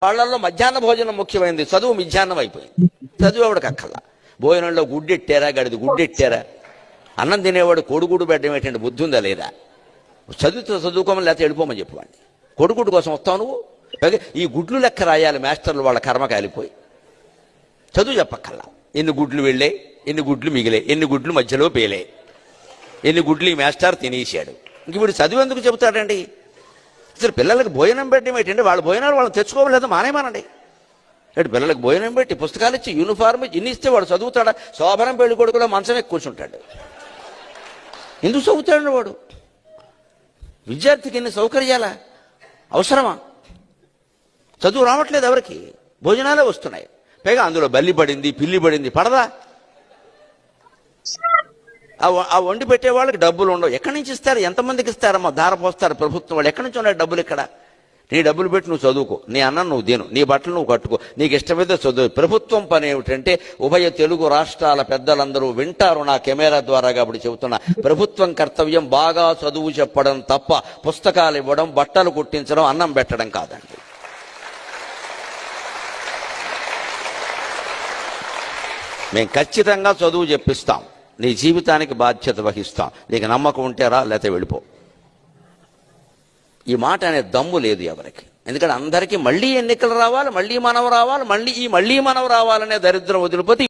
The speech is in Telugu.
వాళ్ళల్లో మధ్యాహ్న భోజనం ముఖ్యమైనది, చదువు మధ్యాహ్నం అయిపోయింది. చదువు ఎవడికి అక్కల్లా. భోజనంలో గుడ్డెట్టారా, గడిది గుడ్డెట్టారా, అన్నం తినేవాడు కోడిగుడ్డు పెట్టడం ఏంటంటే బుద్ధి ఉందా లేదా? చదువుకోమని లేకపోతే వెళ్ళిపోమని చెప్పేవాడిని. కోడిగుడ్డు కోసం వస్తావు నువ్వు? ఈ గుడ్లు లెక్క రాయాలి మాస్టర్లు, వాళ్ళ కర్మ కాలిపోయి. చదువు చెప్పక్కల్లా. ఎన్ని గుడ్లు వెళ్ళాయి, ఎన్ని గుడ్లు మిగిలే, ఎన్ని గుడ్లు మధ్యలో పేలే, ఎన్ని గుడ్లు ఈ మాస్టర్ తినేసాడు. ఇంక వీడు చదువు ఎందుకు చెబుతాడండి? అసలు పిల్లలకు భోజనం పెట్టడం ఏంటంటే వాళ్ళ భోజనాలు వాళ్ళని తెచ్చుకోవలేదు, మానేమానండి. అంటే పిల్లలకు భోజనం పెట్టి పుస్తకాలు ఇచ్చి యూనిఫార్మ్ ఇచ్చి ఇన్ని ఇస్తే వాడు చదువుతాడా? శోభనం పెళ్లి కొడుకులో మంచం ఎక్కి కూర్చుంటాడు. ఎందుకు చదువుతాడు వాడు? విద్యార్థికి ఎన్ని సౌకర్యాలా అవసరమా? చదువు రావట్లేదు ఎవరికి, భోజనాలే వస్తున్నాయి. పైగా అందులో బల్లి పడింది, పిల్లి పడింది, పడదా? ఆ వండి పెట్టే వాళ్ళకి డబ్బులు ఉండవు. ఎక్కడి నుంచి ఇస్తారు? ఎంతమందికి ఇస్తారమ్మా? ధార పోస్తారు ప్రభుత్వం వాళ్ళు. ఎక్కడి నుంచి ఉన్నాయి డబ్బులు? ఇక్కడ నీ డబ్బులు పెట్టి నువ్వు చదువుకో, నీ అన్నం నువ్వు తిను, నీ బట్టలు నువ్వు కట్టుకో, నీకు ఇష్టమైతే చదువు. ప్రభుత్వం పని ఏమిటంటే, ఉభయ తెలుగు రాష్ట్రాల పెద్దలందరూ వింటారు నా కెమెరా ద్వారా కాబట్టి చెబుతున్నా, ప్రభుత్వం కర్తవ్యం బాగా చదువు చెప్పడం తప్ప పుస్తకాలు ఇవ్వడం, బట్టలు కుట్టించడం, అన్నం పెట్టడం కాదండి. మేము ఖచ్చితంగా చదువు చెప్పిస్తాం, నీ జీవితానికి బాధ్యత వహిస్తాం. నీకు నమ్మకం ఉంటే రా, లేకపోతే వెళ్ళిపో. ఈ మాట అనే దమ్ము లేదు ఎవరికి. ఎందుకంటే అందరికీ మళ్ళీ ఎన్నికలు రావాలి, మళ్ళీ మనం రావాలి, మళ్ళీ మనం రావాలనే దరిద్రం వదిలిపోతే